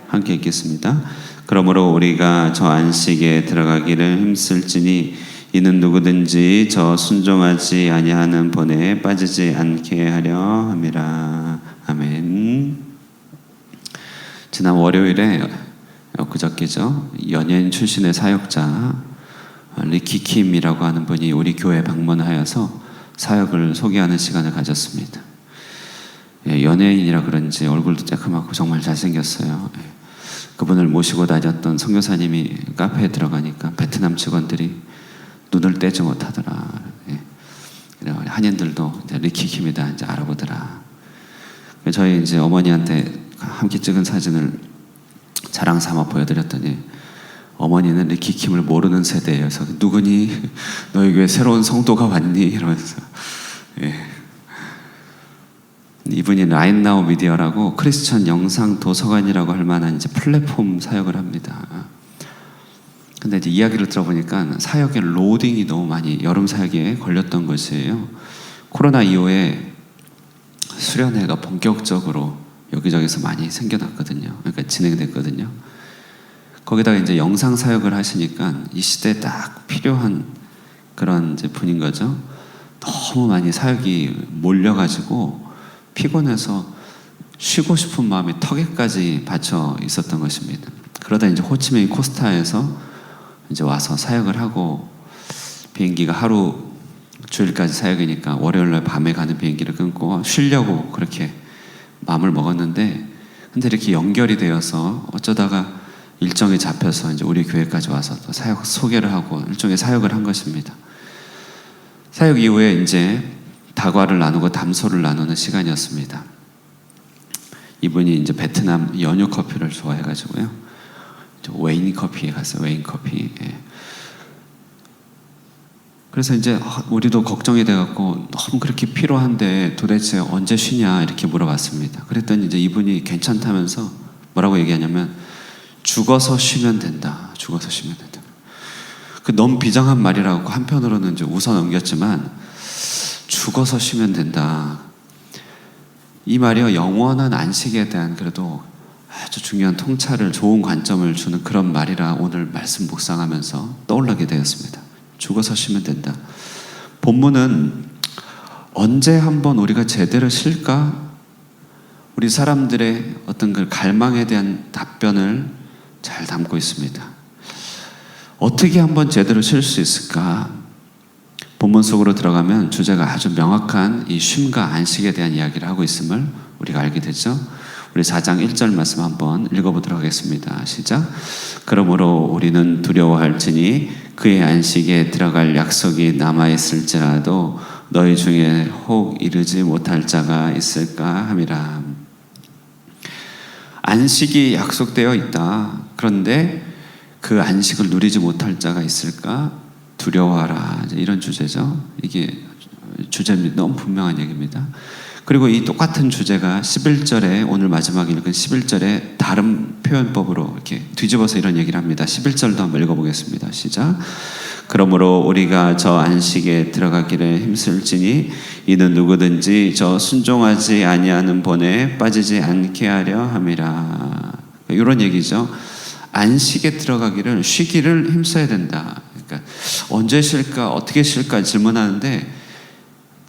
함께 읽겠습니다. 그러므로 우리가 저 안식에 들어가기를 힘쓸지니 이는 누구든지 저 순종하지 아니하는 본에 빠지지 않게 하려 함이라. 아멘. 지난 월요일에 그저께죠, 연예인 출신의 사역자 리키킴이라고 하는 분이 우리 교회 방문하여서 사역을 소개하는 시간을 가졌습니다. 연예인이라 그런지 얼굴도 쬐끔하고 정말 잘생겼어요. 그분을 모시고 다녔던 선교사님이 카페에 들어가니까 베트남 직원들이 눈을 떼지 못하더라. 한인들도 이제 리키킴이다 이제 알아보더라. 저희 이제 어머니한테 함께 찍은 사진을 자랑 삼아 보여드렸더니 어머니는 리키킴을 모르는 세대여서 누구니? 너희 교회 새로운 성도가 왔니? 이러면서 이분이 라인나우 미디어라고 크리스천 영상 도서관이라고 할 만한 이제 플랫폼 사역을 합니다. 근데 이제 이야기를 들어보니까 사역의 로딩이 너무 많이 여름 사역에 걸렸던 것이에요. 코로나 이후에 수련회가 본격적으로 여기저기서 많이 생겨났거든요. 그러니까 진행됐거든요. 거기다가 이제 영상 사역을 하시니까 이 시대에 딱 필요한 그런 이제 분인 거죠. 너무 많이 사역이 몰려가지고 피곤해서 쉬고 싶은 마음이 턱에까지 받쳐 있었던 것입니다. 그러다 이제 호치민 코스타에서 이제 와서 사역을 하고 비행기가 하루 주일까지 사역이니까 월요일날 밤에 가는 비행기를 끊고 쉬려고 그렇게 마음을 먹었는데, 근데 이렇게 연결이 되어서 어쩌다가 일정이 잡혀서 이제 우리 교회까지 와서 또 사역 소개를 하고 일종의 사역을 한 것입니다. 사역 이후에 이제 다과를 나누고 담소를 나누는 시간이었습니다. 이분이 이제 베트남 연유 커피를 좋아해가지고요, 웨인 커피에 갔어요. 웨인 커피. 그래서 이제 우리도 걱정이 돼갖고 너무 그렇게 피로한데 도대체 언제 쉬냐 이렇게 물어봤습니다. 그랬더니 이제 이분이 괜찮다면서 뭐라고 얘기하냐면 죽어서 쉬면 된다. 죽어서 쉬면 된다. 그 너무 비장한 말이라고 한편으로는 이제 웃어 넘겼지만 죽어서 쉬면 된다. 이 말이요, 영원한 안식에 대한 그래도 아주 중요한 통찰을, 좋은 관점을 주는 그런 말이라 오늘 말씀 묵상하면서 떠올르게 되었습니다. 죽어서 쉬면 된다. 본문은 언제 한번 우리가 제대로 쉴까? 우리 사람들의 어떤 그 갈망에 대한 답변을 잘 담고 있습니다. 어떻게 한번 제대로 쉴 수 있을까? 본문 속으로 들어가면 주제가 아주 명확한 이 쉼과 안식에 대한 이야기를 하고 있음을 우리가 알게 되죠. 우리 4장 1절 말씀 한번 읽어보도록 하겠습니다. 시작. 그러므로 우리는 두려워할지니 그의 안식에 들어갈 약속이 남아있을지라도 너희 중에 혹 이르지 못할 자가 있을까 함이라. 안식이 약속되어 있다. 그런데 그 안식을 누리지 못할 자가 있을까? 두려워하라. 이런 주제죠. 이게 주제는 너무 분명한 얘기입니다. 그리고 이 똑같은 주제가 11절에, 오늘 마지막 읽은 11절에 다른 표현법으로 이렇게 뒤집어서 이런 얘기를 합니다. 11절도 한번 읽어보겠습니다. 시작. 그러므로 우리가 저 안식에 들어가기를 힘쓸지니 이는 누구든지 저 순종하지 아니하는 본에 빠지지 않게 하려 함이라. 이런 얘기죠. 안식에 들어가기를, 쉬기를 힘써야 된다. 그러니까 언제 쉴까, 어떻게 쉴까 질문하는데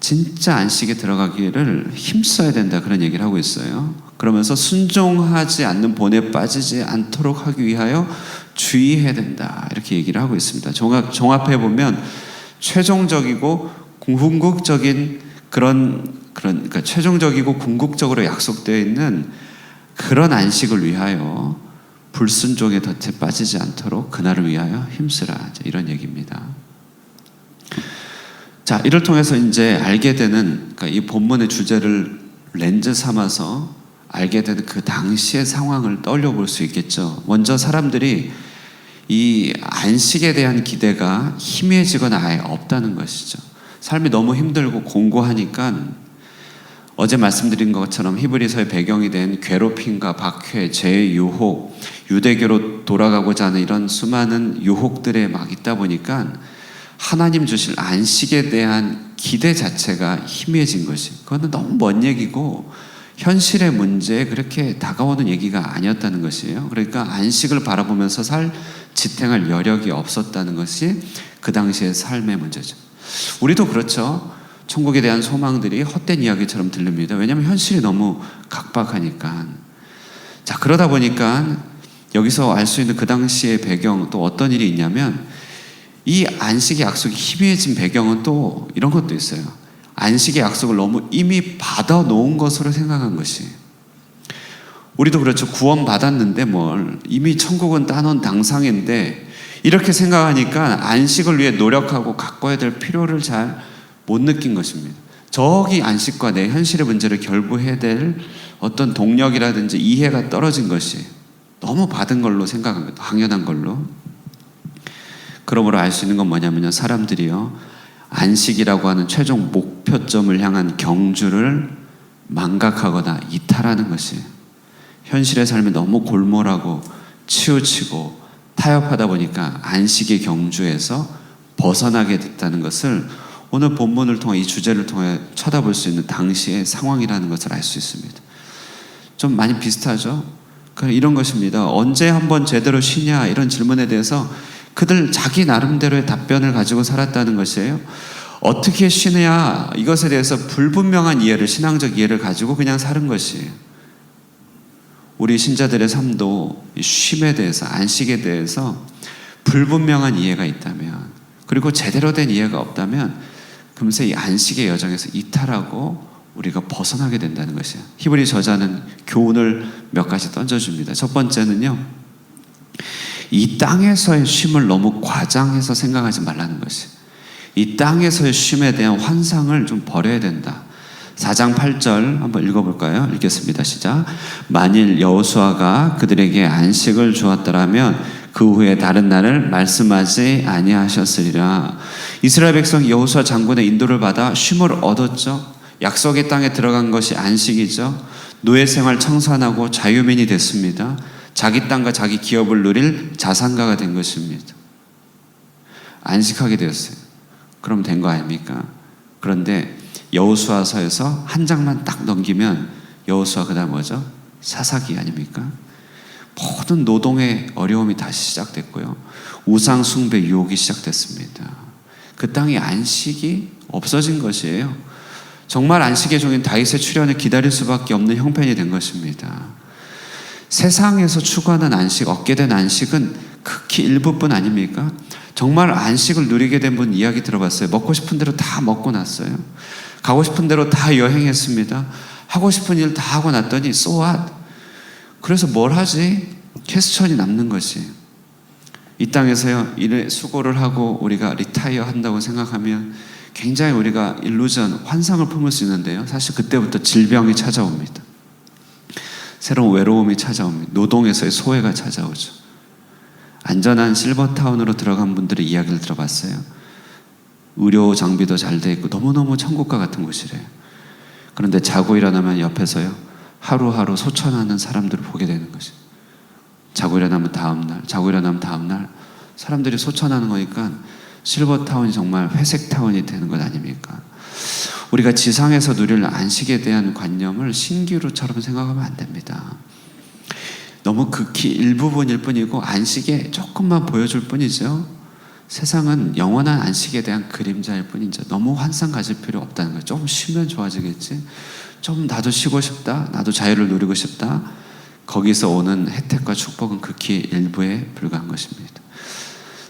진짜 안식에 들어가기를 힘써야 된다, 그런 얘기를 하고 있어요. 그러면서 순종하지 않는 본에 빠지지 않도록 하기 위하여 주의해야 된다, 이렇게 얘기를 하고 있습니다. 종합해보면 최종적이고 궁극적인 그러니까 최종적이고 궁극적으로 약속되어 있는 그런 안식을 위하여 불순종의 덫에 빠지지 않도록 그날을 위하여 힘쓰라, 이런 얘기입니다. 자, 이를 통해서 이제 알게 되는, 그러니까 이 본문의 주제를 렌즈 삼아서 알게 되는 그 당시의 상황을 떠올려 볼 수 있겠죠. 먼저 사람들이 이 안식에 대한 기대가 희미해지거나 아예 없다는 것이죠. 삶이 너무 힘들고 공고하니까 어제 말씀드린 것처럼 히브리서의 배경이 된 괴롭힘과 박해, 죄의 유혹, 유대교로 돌아가고자 하는 이런 수많은 유혹들에 막 있다 보니까 하나님 주실 안식에 대한 기대 자체가 희미해진 것이, 그거는 너무 먼 얘기고 현실의 문제에 그렇게 다가오는 얘기가 아니었다는 것이에요. 그러니까 안식을 바라보면서 지탱할 여력이 없었다는 것이 그 당시의 삶의 문제죠. 우리도 그렇죠. 천국에 대한 소망들이 헛된 이야기처럼 들립니다. 왜냐하면 현실이 너무 각박하니까. 자, 그러다 보니까 여기서 알 수 있는 그 당시의 배경, 또 어떤 일이 있냐면, 이 안식의 약속이 희미해진 배경은 또 이런 것도 있어요. 안식의 약속을 너무 이미 받아 놓은 것으로 생각한 것이. 우리도 그렇죠. 구원 받았는데 이미 천국은 따놓은 당상인데, 이렇게 생각하니까 안식을 위해 노력하고 가꿔야 될 필요를 잘 못 느낀 것입니다. 저기 안식과 내 현실의 문제를 결부해야 될 어떤 동력이라든지 이해가 떨어진 것이, 너무 받은 걸로 생각한 것, 당연한 걸로. 그러므로 알 수 있는 건 뭐냐면요, 사람들이요, 안식이라고 하는 최종 목표점을 향한 경주를 망각하거나 이탈하는 것이, 현실의 삶이 너무 골몰하고 치우치고 타협하다 보니까 안식의 경주에서 벗어나게 됐다는 것을 오늘 본문을 통해, 이 주제를 통해 쳐다볼 수 있는 당시의 상황이라는 것을 알 수 있습니다. 좀 많이 비슷하죠? 이런 것입니다. 언제 한번 제대로 쉬냐, 이런 질문에 대해서 그들 자기 나름대로의 답변을 가지고 살았다는 것이에요. 어떻게 쉬느냐, 이것에 대해서 불분명한 이해를, 신앙적 이해를 가지고 그냥 사는 것이에요. 우리 신자들의 삶도 쉼에 대해서, 안식에 대해서 불분명한 이해가 있다면, 그리고 제대로 된 이해가 없다면 금세 이 안식의 여정에서 이탈하고 우리가 벗어나게 된다는 것이에요. 히브리 저자는 교훈을 몇 가지 던져줍니다. 첫 번째는요, 이 땅에서의 쉼을 너무 과장해서 생각하지 말라는 것이에요. 이 땅에서의 쉼에 대한 환상을 좀 버려야 된다. 4장 8절 한번 읽어볼까요? 읽겠습니다. 시작. 만일 여호수아가 그들에게 안식을 주었더라면 그 후에 다른 날을 말씀하지 아니하셨으리라. 이스라엘 백성이 여호수아 장군의 인도를 받아 쉼을 얻었죠. 약속의 땅에 들어간 것이 안식이죠. 노예 생활 청산하고 자유민이 됐습니다. 자기 땅과 자기 기업을 누릴 자산가가 된 것입니다. 안식하게 되었어요. 그럼 된 거 아닙니까? 그런데 여호수아서에서 한 장만 딱 넘기면 여호수아 그다음 뭐죠? 사사기 아닙니까? 모든 노동의 어려움이 다시 시작됐고요. 우상 숭배 유혹이 시작됐습니다. 그 땅의 안식이 없어진 것이에요. 정말 안식의 종인 다윗의 출현을 기다릴 수밖에 없는 형편이 된 것입니다. 세상에서 추구하는 안식, 얻게 된 안식은 극히 일부뿐 아닙니까? 정말 안식을 누리게 된 분 이야기 들어봤어요. 먹고 싶은 대로 다 먹고 났어요. 가고 싶은 대로 다 여행했습니다. 하고 싶은 일 다 하고 났더니 so what? 그래서 뭘 하지? 퀘스천이 남는 것이, 이 땅에서요, 일에 수고를 하고 우리가 리타이어 한다고 생각하면 굉장히 우리가 일루전, 환상을 품을 수 있는데요, 사실 그때부터 질병이 찾아옵니다. 새로운 외로움이 찾아옵니다. 노동에서의 소외가 찾아오죠. 안전한 실버타운으로 들어간 분들의 이야기를 들어봤어요. 의료 장비도 잘 돼 있고 너무너무 천국과 같은 곳이래요. 그런데 자고 일어나면 옆에서요, 하루하루 소천하는 사람들을 보게 되는 것이. 자고 일어나면 다음날, 자고 일어나면 다음날 사람들이 소천하는 거니까 실버타운이 정말 회색타운이 되는 것 아닙니까? 우리가 지상에서 누릴 안식에 대한 관념을 신기루처럼 생각하면 안 됩니다. 너무 극히 일부분일 뿐이고 안식에 조금만 보여줄 뿐이죠. 세상은 영원한 안식에 대한 그림자일 뿐이죠. 너무 환상 가질 필요 없다는 거예요. 조금 쉬면 좋아지겠지, 좀 나도 쉬고 싶다, 나도 자유를 누리고 싶다, 거기서 오는 혜택과 축복은 극히 일부에 불과한 것입니다.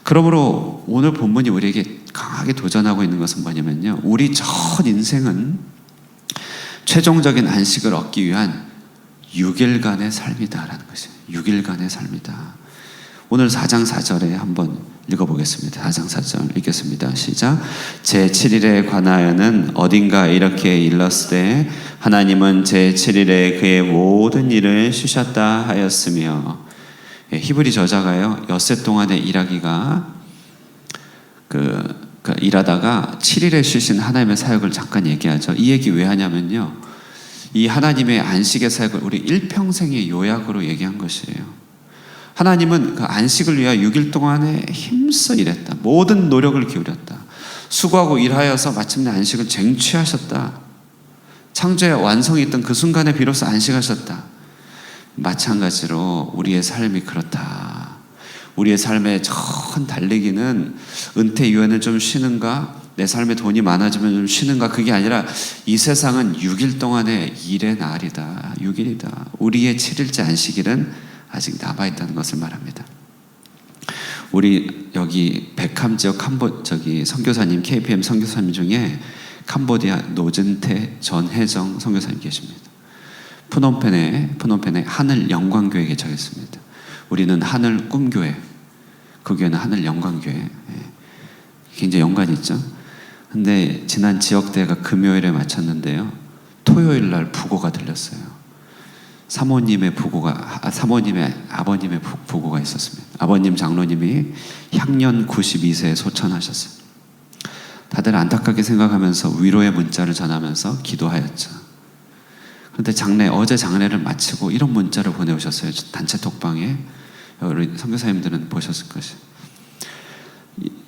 그러므로 오늘 본문이 우리에게 강하게 도전하고 있는 것은 뭐냐면요, 우리 전 인생은 최종적인 안식을 얻기 위한 6일간의 삶이다라는 것이에요. 6일간의 삶이다. 오늘 4장 4절에 한번 읽어보겠습니다. 4장 4절 읽겠습니다. 시작. 제7일에 관하여는 어딘가 이렇게 일렀으되 하나님은 제7일에 그의 모든 일을 쉬셨다 하였으며. 히브리 저자가요, 엿새 동안의 일하기가 일하다가 7일에 쉬신 하나님의 사역을 잠깐 얘기하죠. 이 얘기 왜 하냐면요, 이 하나님의 안식의 사역을 우리 일평생의 요약으로 얘기한 것이에요. 하나님은 그 안식을 위하여 6일 동안에 힘써 일했다. 모든 노력을 기울였다. 수고하고 일하여서 마침내 안식을 쟁취하셨다. 창조의 완성이 있던 그 순간에 비로소 안식하셨다. 마찬가지로 우리의 삶이 그렇다. 우리의 삶의 전 달리기는 은퇴 이후에는 좀 쉬는가, 내 삶에 돈이 많아지면 좀 쉬는가, 그게 아니라 이 세상은 6일 동안의 일의 날이다. 6일이다. 우리의 7일째 안식일은 아직 남아있다는 것을 말합니다. 우리 여기 백함 지역 선교사님, KPM 선교사님 중에 캄보디아 노진태 전혜정 선교사님 계십니다. 푸놈펜에 하늘 영광교회에 계셔 있습니다. 우리는 하늘 꿈교회, 그 교회는 하늘 영광교회. 굉장히 연관이 있죠. 근데 지난 지역대회가 금요일에 마쳤는데요, 토요일 날 부고가 들렸어요. 사모님의 아버님의 부고가 있었습니다. 아버님 장로님이 향년 92세에 소천하셨어요. 다들 안타깝게 생각하면서 위로의 문자를 전하면서 기도하였죠. 그런데 어제 장례를 마치고 이런 문자를 보내오셨어요. 단체 톡방에. 우리 선교사님들은 보셨을 것이에요.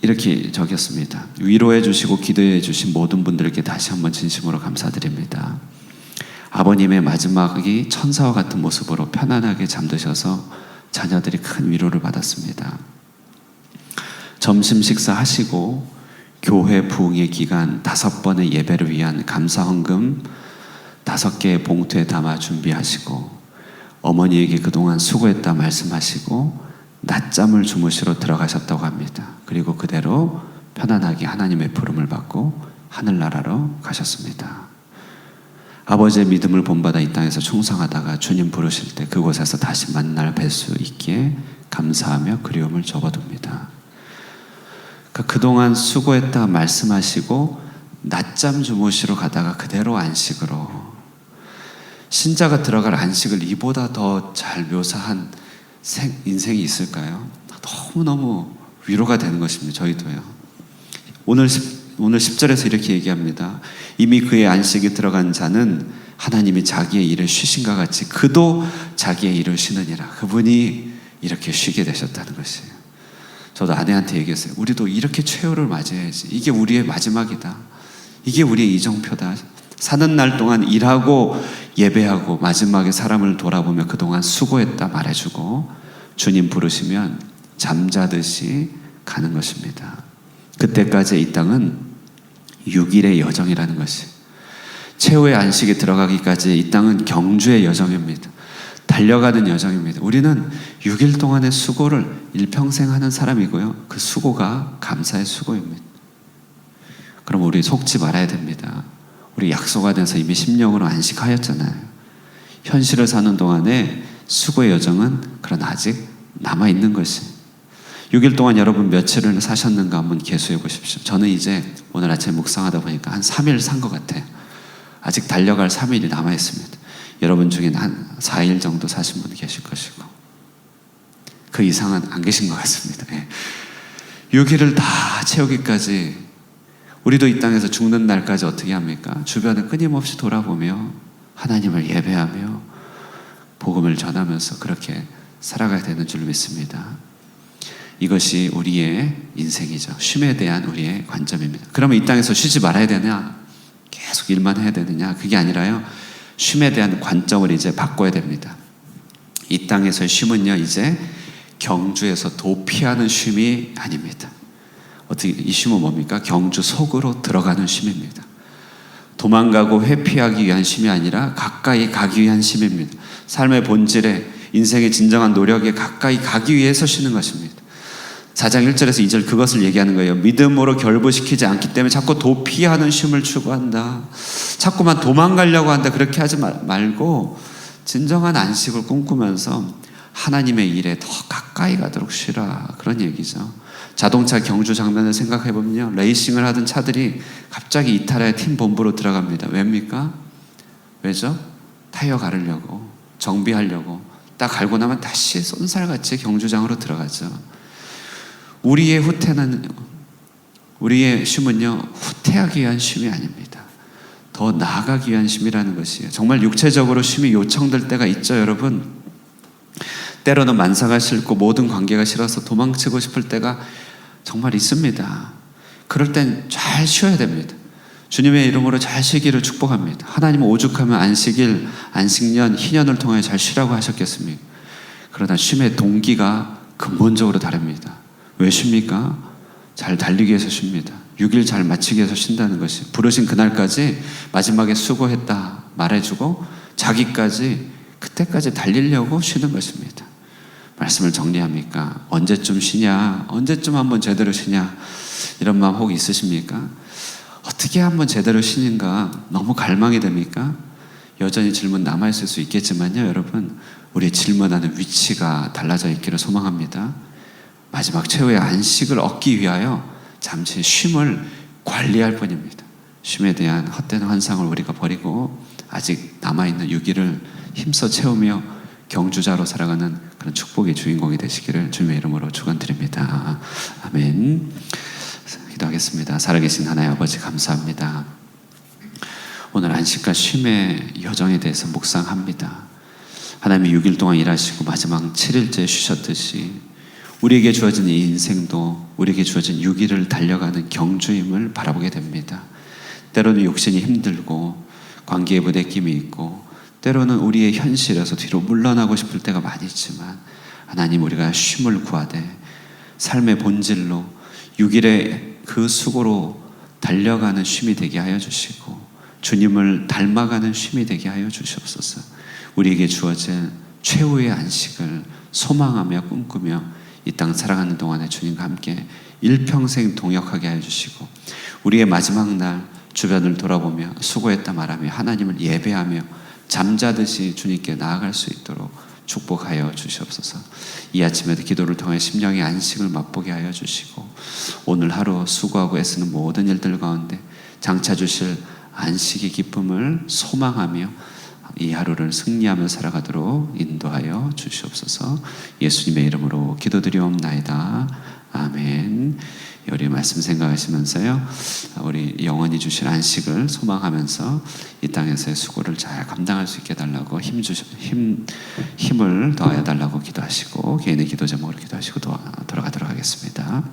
이렇게 적였습니다. 위로해 주시고 기도해 주신 모든 분들께 다시 한번 진심으로 감사드립니다. 아버님의 마지막이 천사와 같은 모습으로 편안하게 잠드셔서 자녀들이 큰 위로를 받았습니다. 점심 식사하시고 교회 부흥의 기간 5번의 예배를 위한 감사 헌금 5개의 봉투에 담아 준비하시고, 어머니에게 그동안 수고했다 말씀하시고 낮잠을 주무시러 들어가셨다고 합니다. 그리고 그대로 편안하게 하나님의 부름을 받고 하늘나라로 가셨습니다. 아버지의 믿음을 본받아 이 땅에서 충성하다가 주님 부르실 때 그곳에서 다시 만날 뵐 수 있기에 감사하며 그리움을 접어둡니다. 그동안 수고했다 말씀하시고 낮잠 주무시러 가다가 그대로 안식으로, 신자가 들어갈 안식을 이보다 더 잘 묘사한 인생이 있을까요? 너무너무 위로가 되는 것입니다. 저희도요. 오늘 10절에서 이렇게 얘기합니다. 이미 그의 안식에 들어간 자는 하나님이 자기의 일을 쉬신과 같이 그도 자기의 일을 쉬느니라. 그분이 이렇게 쉬게 되셨다는 것이에요. 저도 아내한테 얘기했어요. 우리도 이렇게 최후를 맞이해야지. 이게 우리의 마지막이다. 이게 우리의 이정표다. 사는 날 동안 일하고 예배하고 마지막에 사람을 돌아보며 그동안 수고했다 말해주고 주님 부르시면 잠자듯이 가는 것입니다. 그때까지 이 땅은 6일의 여정이라는 것이, 최후의 안식에 들어가기까지 이 땅은 경주의 여정입니다. 달려가는 여정입니다. 우리는 6일 동안의 수고를 일평생 하는 사람이고요, 그 수고가 감사의 수고입니다. 그럼 우리 속지 말아야 됩니다. 우리 약속 안에서 이미 심령으로 안식하였잖아요. 현실을 사는 동안에 수고의 여정은 그러나 아직 남아있는 것이, 6일 동안 여러분 며칠을 사셨는가 한번 계수해 보십시오. 저는 이제 오늘 아침에 묵상하다 보니까 한 3일 산 것 같아요. 아직 달려갈 3일이 남아있습니다. 여러분 중에는 한 4일 정도 사신 분 계실 것이고 그 이상은 안 계신 것 같습니다. 6일을 다 채우기까지 우리도 이 땅에서 죽는 날까지 어떻게 합니까? 주변을 끊임없이 돌아보며 하나님을 예배하며 복음을 전하면서 그렇게 살아가야 되는 줄 믿습니다. 이것이 우리의 인생이죠. 쉼에 대한 우리의 관점입니다. 그러면 이 땅에서 쉬지 말아야 되냐? 계속 일만 해야 되느냐? 그게 아니라요, 쉼에 대한 관점을 이제 바꿔야 됩니다. 이 땅에서의 쉼은요, 이제 경주에서 도피하는 쉼이 아닙니다. 어떻게, 이 쉼은 뭡니까? 경주 속으로 들어가는 쉼입니다. 도망가고 회피하기 위한 쉼이 아니라 가까이 가기 위한 쉼입니다. 삶의 본질에, 인생의 진정한 노력에 가까이 가기 위해서 쉬는 것입니다. 4장 1절에서 2절 그것을 얘기하는 거예요. 믿음으로 결부시키지 않기 때문에 자꾸 도피하는 쉼을 추구한다. 자꾸만 도망가려고 한다. 그렇게 하지 말고 진정한 안식을 꿈꾸면서 하나님의 일에 더 가까이 가도록 쉬라. 그런 얘기죠. 자동차 경주 장면을 생각해보면요, 레이싱을 하던 차들이 갑자기 이탈하여 팀 본부로 들어갑니다. 왜입니까? 왜죠? 타이어 가르려고, 정비하려고. 딱 갈고 나면 다시 쏜살같이 경주장으로 들어가죠. 우리의 쉼은요, 후퇴하기 위한 쉼이 아닙니다. 더 나아가기 위한 쉼이라는 것이에요. 정말 육체적으로 쉼이 요청될 때가 있죠, 여러분. 때로는 만사가 싫고 모든 관계가 싫어서 도망치고 싶을 때가 정말 있습니다. 그럴 땐 잘 쉬어야 됩니다. 주님의 이름으로 잘 쉬기를 축복합니다. 하나님은 오죽하면 안식일, 안식년, 희년을 통해 잘 쉬라고 하셨겠습니까? 그러나 쉼의 동기가 근본적으로 다릅니다. 왜 쉽니까? 잘 달리기 위해서 쉽니다. 6일 잘 마치기 위해서 쉰다는 것이, 부르신 그날까지 마지막에 수고했다 말해주고 자기까지 그때까지 달리려고 쉬는 것입니다. 말씀을 정리합니까? 언제쯤 쉬냐? 언제쯤 한번 제대로 쉬냐? 이런 마음 혹 있으십니까? 어떻게 한번 제대로 쉬는가 너무 갈망이 됩니까? 여전히 질문 남아있을 수 있겠지만요, 여러분, 우리 질문하는 위치가 달라져 있기를 소망합니다. 마지막 최후의 안식을 얻기 위하여 잠시 쉼을 관리할 뿐입니다. 쉼에 대한 헛된 환상을 우리가 버리고 아직 남아있는 6일을 힘써 채우며 경주자로 살아가는 그런 축복의 주인공이 되시기를 주님의 이름으로 축원드립니다. 아멘. 기도하겠습니다. 살아계신 하나님 아버지, 감사합니다. 오늘 안식과 쉼의 여정에 대해서 묵상합니다. 하나님이 6일 동안 일하시고 마지막 7일째 쉬셨듯이 우리에게 주어진 이 인생도 우리에게 주어진 6일을 달려가는 경주임을 바라보게 됩니다. 때로는 욕심이 힘들고 관계에 부대낌이 있고 때로는 우리의 현실에서 뒤로 물러나고 싶을 때가 많이 있지만, 하나님, 우리가 쉼을 구하되 삶의 본질로 6일의 그 수고로 달려가는 쉼이 되게 하여 주시고 주님을 닮아가는 쉼이 되게 하여 주시옵소서. 우리에게 주어진 최후의 안식을 소망하며 꿈꾸며 이 땅 살아가는 동안에 주님과 함께 일평생 동역하게 하여 주시고, 우리의 마지막 날 주변을 돌아보며 수고했다 말하며 하나님을 예배하며 잠자듯이 주님께 나아갈 수 있도록 축복하여 주시옵소서. 이 아침에도 기도를 통해 심령의 안식을 맛보게 하여 주시고, 오늘 하루 수고하고 애쓰는 모든 일들 가운데 장차 주실 안식의 기쁨을 소망하며 이 하루를 승리하며 살아가도록 인도하여 주시옵소서. 예수님의 이름으로 기도드리옵나이다. 아멘. 우리 말씀 생각하시면서요, 우리 영원히 주실 안식을 소망하면서 이 땅에서의 수고를 잘 감당할 수 있게 달라고 힘을 더하여 달라고 기도하시고, 개인의 기도 제목으로 기도하시고 돌아가도록 하겠습니다.